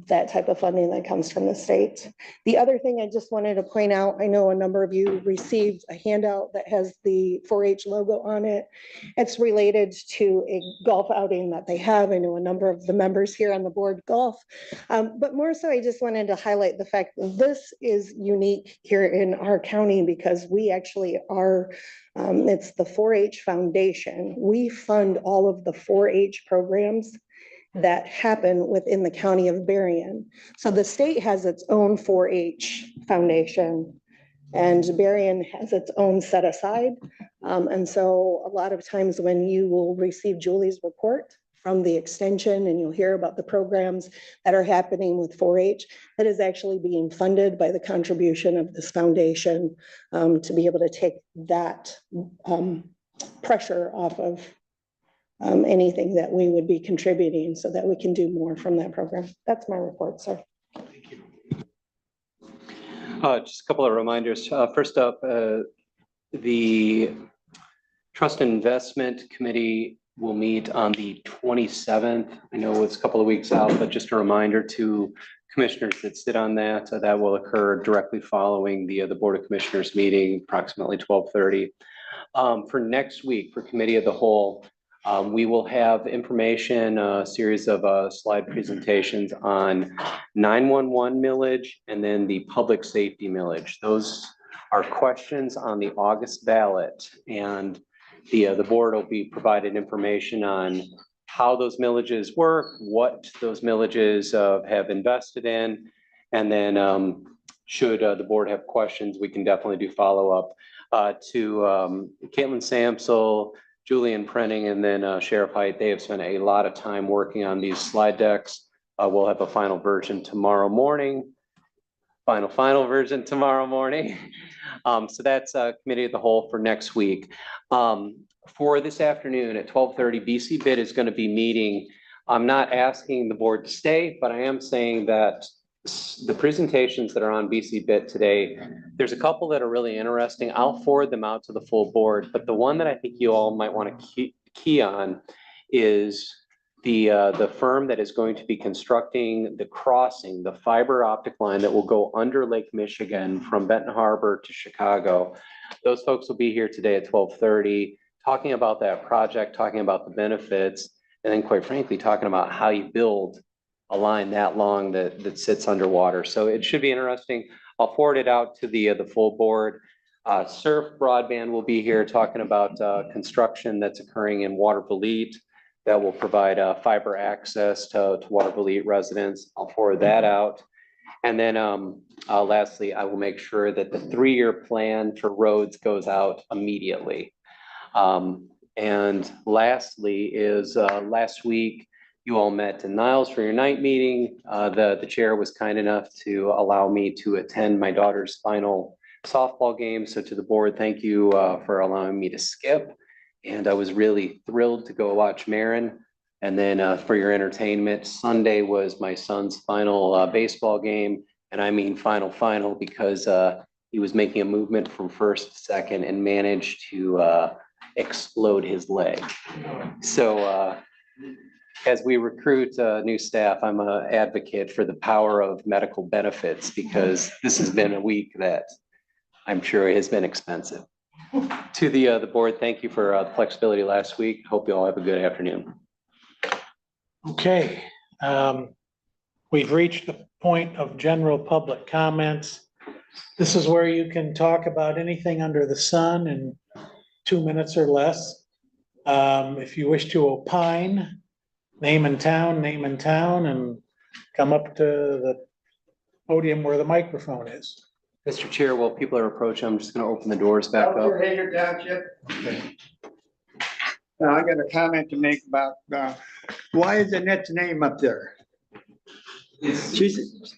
that type of funding that comes from the state. The other thing I just wanted to point out, I know a number of you received a handout that has the 4-H logo on it. It's related to a golf outing that they have. I know a number of the members here on the board golf, but more so I just wanted to highlight the fact that this is unique here in our county because we actually are, it's the 4-H Foundation. We fund all of the 4-H programs that happen within the county of Berrien. So the state has its own 4-H foundation and Berrien has its own set aside. And so a lot of times when you will receive Julie's report from the extension and you'll hear about the programs that are happening with 4-H, that is actually being funded by the contribution of this foundation to be able to take that pressure off of anything that we would be contributing so that we can do more from that program. That's my report, sir. Just a couple of reminders. First up, the Trust and Investment Committee will meet on the 27th. I know it's a couple of weeks out, but just a reminder to commissioners that sit on that, that will occur directly following the Board of Commissioners meeting, approximately 12:30. For next week, for Committee of the Whole, we will have information, a series of slide presentations on 911 millage and then the public safety millage. Those are questions on the August ballot, and the board will be provided information on how those millages work, what those millages have invested in, and then should the board have questions, we can definitely do follow-up to Caitlin Samsel, Julian Prenning, and then Sheriff Height. They have spent a lot of time working on these slide decks. We'll have a final version tomorrow morning. Final version tomorrow morning. So that's Committee of the Whole for next week. For this afternoon at 12:30, BC Bid is going to be meeting. I'm not asking the board to stay, but I am saying that the presentations that are on BC Bit today, there's a couple that are really interesting. I'll forward them out to the full board, but the one that I think you all might want to key on is the firm that is going to be constructing the crossing, the fiber optic line that will go under Lake Michigan from Benton Harbor to Chicago. Those folks will be here today at 12:30, talking about that project, talking about the benefits, and then quite frankly, talking about how you build a line that long that sits underwater. So it should be interesting. I'll forward it out to the full board. Surf Broadband will be here talking about construction that's occurring in Watervliet that will provide fiber access to Watervliet residents. I'll forward that out. And then lastly, I will make sure that the 3-year plan for roads goes out immediately. And lastly is last week, you all met in Niles for your night meeting. The chair was kind enough to allow me to attend my daughter's final softball game. So to the board, thank you for allowing me to skip. And I was really thrilled to go watch Marin. And then for your entertainment, Sunday was my son's final baseball game. And I mean final because he was making a movement from first to second and managed to explode his leg. So as we recruit new staff, I'm an advocate for the power of medical benefits because this has been a week that I'm sure has been expensive. To the board, thank you for the flexibility last week. Hope you all have a good afternoon. Okay, we've reached the point of general public comments. This is where you can talk about anything under the sun in 2 minutes or less. If you wish to opine, name and town, and come up to the podium where the microphone is. Mr. Chair, while people are approaching, I'm just going to open the doors back up. Hager Township. Now, I got a comment to make about, why is Annette's name up there? She's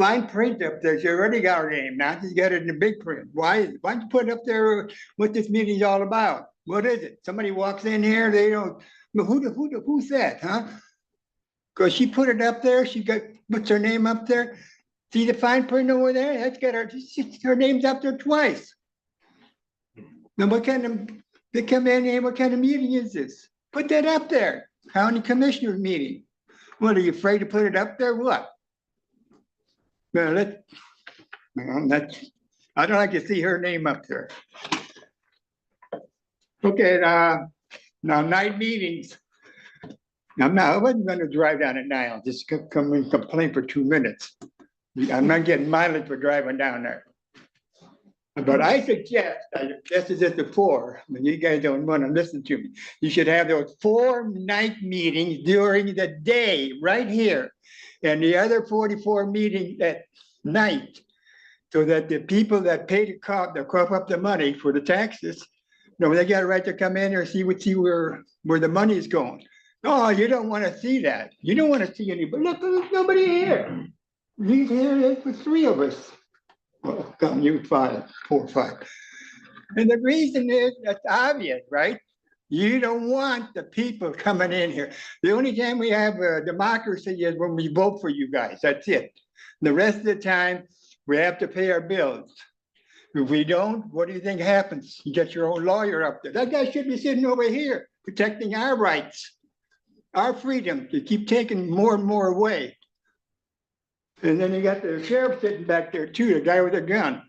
fine print up there. She already got her name. Now she's got it in the big print. Why don't you put it up there what this meeting's all about? What is it? Somebody walks in here, they don't, but who's that, huh? Cause she put it up there, puts her name up there. See the fine print over there? That's got her name's up there twice. Now what kind of, they come in here, what kind of meeting is this? Put that up there, county commissioner meeting. What, are you afraid to put it up there? What? Well, I don't like to see her name up there. Okay, now night meetings. I wasn't gonna drive down at night. I'll just come and complain for 2 minutes. I'm not getting mileage for driving down there. But I suggest, I suggested this before, but you guys don't want to listen to me. You should have those 4 night meetings during the day, right here. And the other 44 meetings at night. So that the people that pay the cough up the money for the taxes, they got a right to come in or see where the money is going. No, you don't want to see that. You don't want to see anybody. Look, there's nobody here. You here for 3 of us. Well, come you 5, 4, 5. And the reason is, that's obvious, right? You don't want the people coming in here. The only time we have a democracy is when we vote for you guys. That's it. The rest of the time, we have to pay our bills. If we don't, what do you think happens? You get your own lawyer up there. That guy should be sitting over here, protecting our rights, our freedom to keep taking more and more away. And then you got the sheriff sitting back there too, the guy with a gun.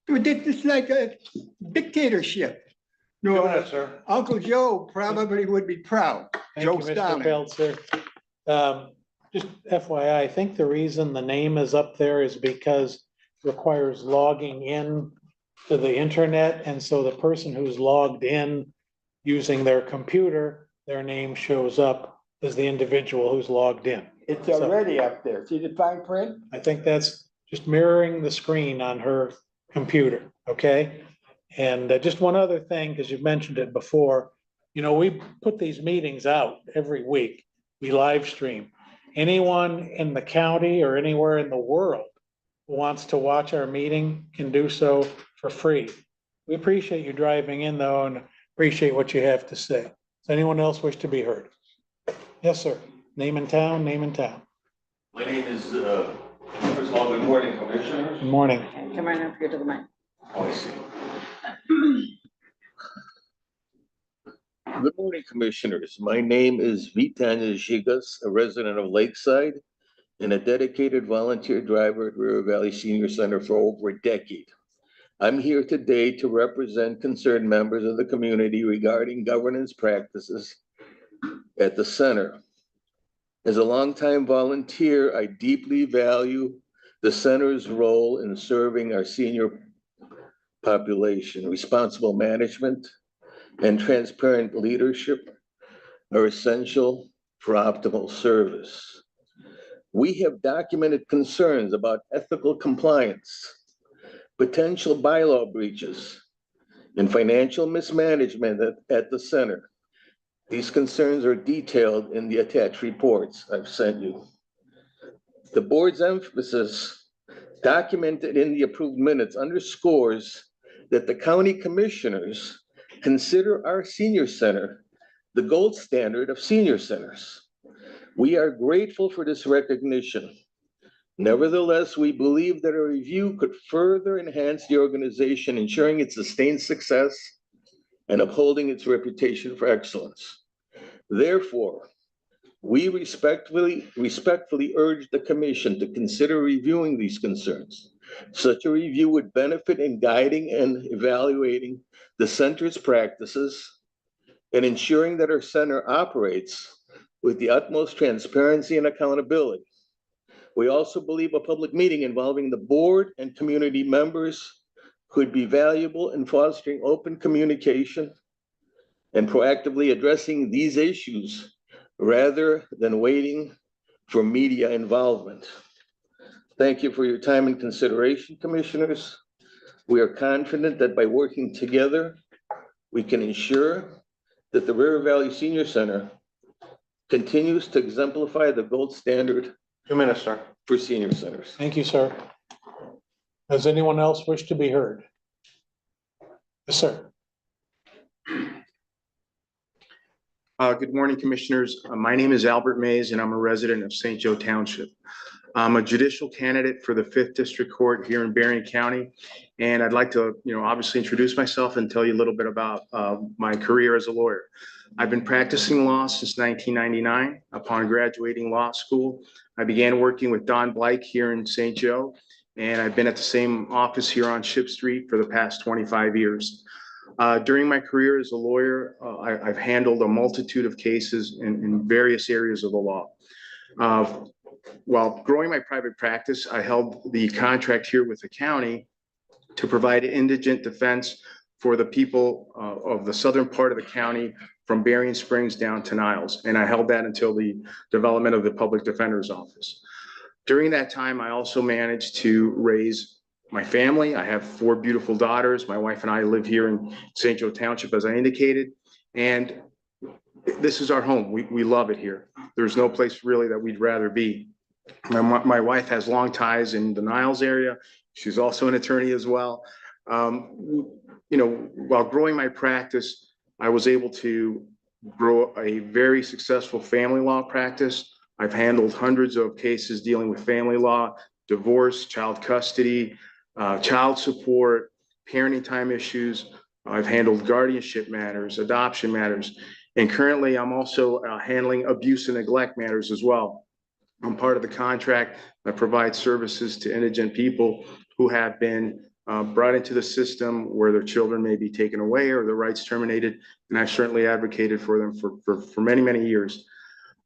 It's like a dictatorship. No, sir. Uncle Joe probably would be proud. Thank Joe you, Mr. Stalin. Peltzer. Just FYI, I think the reason the name is up there is because it requires logging in to the internet. And so the person who's logged in using their computer, their name shows up as the individual who's logged in. It's already up there. See the fine print? I think that's just mirroring the screen on her computer, okay? And just one other thing, because you've mentioned it before, we put these meetings out every week. We live stream. Anyone in the county or anywhere in the world who wants to watch our meeting can do so for free. We appreciate you driving in though and appreciate what you have to say. Does anyone else wish to be heard? Yes, sir. Name and town, name and town. My name is, first of all, good morning, Commissioners. Good morning. Come right up here to the mic. Oh, I see. Good morning, Commissioners. My name is Vitan Gigas, a resident of Lakeside and a dedicated volunteer driver at River Valley Senior Center for over a decade. I'm here today to represent concerned members of the community regarding governance practices at the center. As a longtime volunteer, I deeply value the center's role in serving our senior population. Responsible management and transparent leadership are essential for optimal service. We have documented concerns about ethical compliance, potential bylaw breaches, and financial mismanagement at the center. These concerns are detailed in the attached reports I've sent you. The board's emphasis, documented in the approved minutes, underscores that the county commissioners consider our senior center the gold standard of senior centers. We are grateful for this recognition. Nevertheless, we believe that a review could further enhance the organization, ensuring its sustained success and upholding its reputation for excellence. Therefore, we respectfully urge the commission to consider reviewing these concerns. Such a review would benefit in guiding and evaluating the center's practices and ensuring that our center operates with the utmost transparency and accountability. We also believe a public meeting involving the board and community members could be valuable in fostering open communication and proactively addressing these issues rather than waiting for media involvement. Thank you for your time and consideration, commissioners. We are confident that by working together, we can ensure that the River Valley Senior Center continues to exemplify the gold standard 2 minutes, sir. For senior centers. Thank you, sir. Does anyone else wish to be heard? Yes, sir. Good morning, Commissioners. My name is Albert Mays, and I'm a resident of St. Joe Township. I'm a judicial candidate for the 5th District Court here in Berrien County. And I'd like to, obviously introduce myself and tell you a little bit about my career as a lawyer. I've been practicing law since 1999. Upon graduating law school, I began working with Don Blake here in St. Joe, and I've been at the same office here on Ship Street for the past 25 years. During my career as a lawyer, I've handled a multitude of cases in various areas of the law. While growing my private practice, I held the contract here with the county to provide indigent defense for the people of the southern part of the county from Berrien Springs down to Niles. And I held that until the development of the Public Defender's Office. During that time, I also managed to raise my family. I have 4 beautiful daughters. My wife and I live here in St. Joe Township, as I indicated, and this is our home. We love it here. There's no place really that we'd rather be. My wife has long ties in the Niles area. She's also an attorney as well. While growing my practice, I was able to grow a very successful family law practice. I've handled hundreds of cases dealing with family law, divorce, child custody, child support, parenting time issues. I've handled guardianship matters, adoption matters, and currently I'm also handling abuse and neglect matters as well. I'm part of the contract that provides services to indigent people who have been brought into the system where their children may be taken away or their rights terminated, and I've certainly advocated for them for many, many years.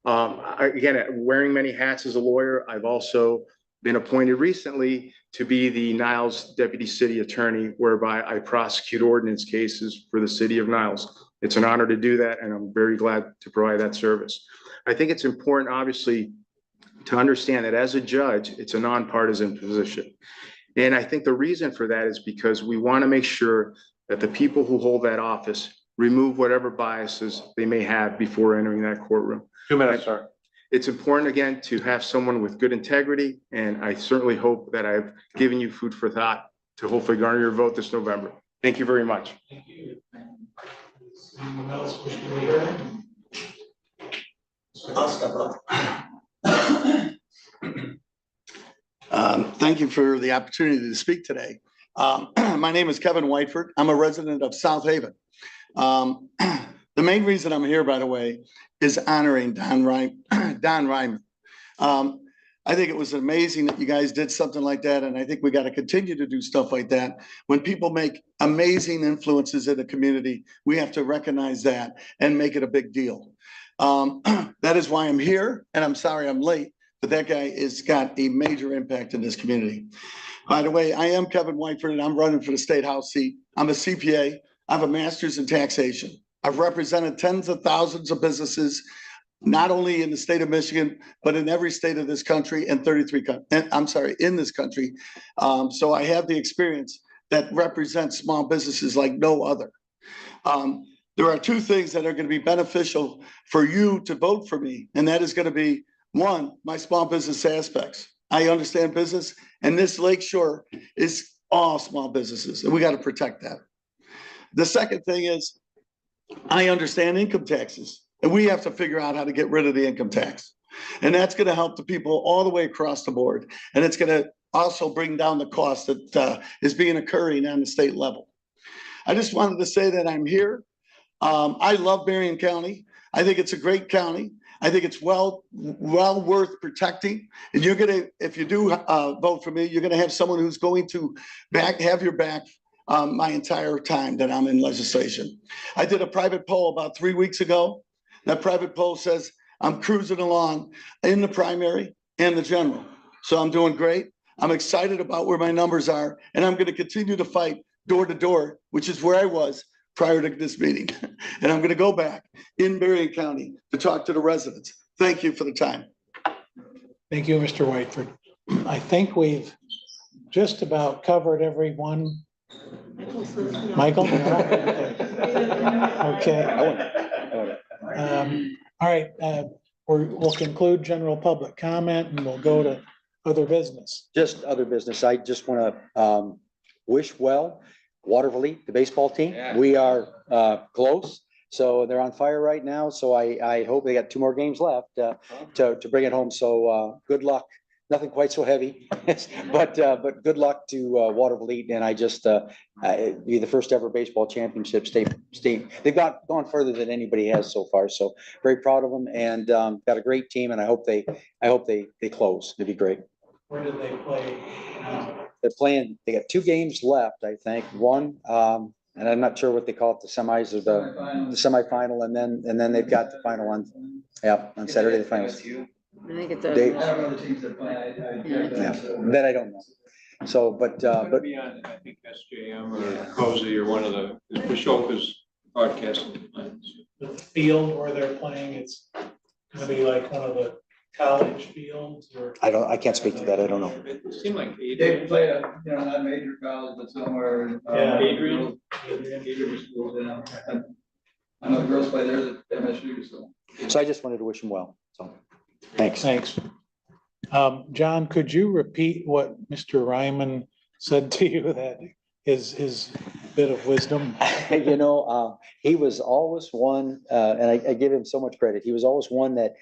Again, wearing many hats as a lawyer, I've also been appointed recently to be the Niles Deputy City Attorney, whereby I prosecute ordinance cases for the city of Niles. It's an honor to do that, and I'm very glad to provide that service. I think it's important, obviously, to understand that as a judge, it's a nonpartisan position. And I think the reason for that is because we want to make sure that the people who hold that office remove whatever biases they may have before entering that courtroom. 2 minutes, sir. It's important, again, to have someone with good integrity, and I certainly hope that I've given you food for thought to hopefully garner your vote this November. Thank you very much. Thank you. Anyone else wish to be heard? I'll step up. Thank you for the opportunity to speak today. My name is Kevin Whiteford. I'm a resident of South Haven. The main reason I'm here, by the way, is honoring Don Ryman. I think it was amazing that you guys did something like that, and I think we got to continue to do stuff like that. When people make amazing influences in the community, we have to recognize that and make it a big deal. That is why I'm here, and I'm sorry I'm late, but that guy has got a major impact in this community. By the way, I am Kevin Whiteford, and I'm running for the State House seat. I'm a CPA. I have a master's in taxation. I've represented tens of thousands of businesses, not only in the state of Michigan, but in every state of this country and in this country. So I have the experience that represents small businesses like no other. There are 2 things that are going to be beneficial for you to vote for me, and that is going to be, 1, my small business aspects. I understand business, and this Lakeshore is all small businesses, and we got to protect that. The second thing is, I understand income taxes, and we have to figure out how to get rid of the income tax. And that's going to help the people all the way across the board. And it's going to also bring down the cost that is being occurring on the state level. I just wanted to say that I'm here. I love Berrien County. I think it's a great county. I think it's well worth protecting. And you're going to, if you do vote for me, you're going to have someone who's going to have your back my entire time that I'm in legislation. I did a private poll about 3 weeks ago. That private poll says I'm cruising along in the primary and the general. So I'm doing great. I'm excited about where my numbers are, and I'm going to continue to fight door to door, which is where I was prior to this meeting. And I'm going to go back in Berrien County to talk to the residents. Thank you for the time. Thank you, Mr. Whiteford. I think we've just about covered everyone. Michael? Okay. All right. we'll conclude general public comment and we'll go to other business. Just other business. I just want to wish well Waterville, the baseball team. We are close. So they're on fire right now. So I hope they got 2 more games left to bring it home. So good luck. Nothing quite so heavy, but good luck to Waterville. And I just be the first ever baseball championship state. They've gone further than anybody has so far. So very proud of them and got a great team. And I hope they close. It'd be great. Where did they play? They're playing, they got 2 games left, I think. One, and I'm not sure what they call it, the semis or the semifinal, and then they've got the final on Saturday, the finals. I think it's They- I don't know the teams that play. Yeah, that I don't know. So, but Be on, I think, SJM or Cozy or one of the, Pashoka's broadcasting plans. The field where they're playing, it's gonna be like one of the college fields or? I can't speak to that. I don't know. It seemed like They Adrian. play at, not major college, but somewhere. Yeah. Adrian? Adrian schools, yeah. I know the girls play there at MSU, so. So I just wanted to wish them well. So, thanks. Thanks. John, could you repeat what Mr. Ryman said to you, that his bit of wisdom? You know, he was always one, and I give him so much credit. He was always one that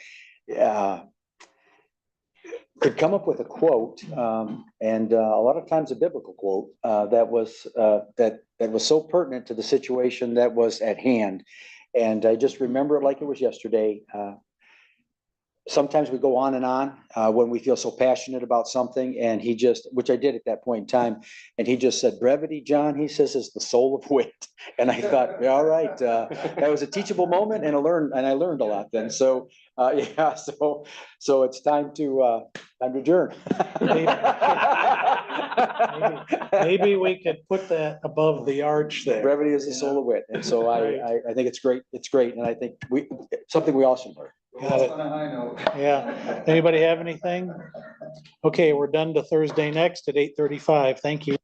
could come up with a quote, and a lot of times a biblical quote that was so pertinent to the situation that was at hand. And I just remember it like it was yesterday. Sometimes we go on and on when we feel so passionate about something, and he just, which I did at that point in time, and he just said, "Brevity, John," he says, "is the soul of wit." And I thought, yeah, all right, that was a teachable moment, and I learned a lot then. So yeah, so it's time to adjourn. Maybe we could put that above the arch there. Brevity is the soul of wit, and so I think it's great. It's great, and I think something we all should learn. Got it. On a high note. Yeah. Anybody have anything? Okay, we're done to Thursday next at 8:35. Thank you.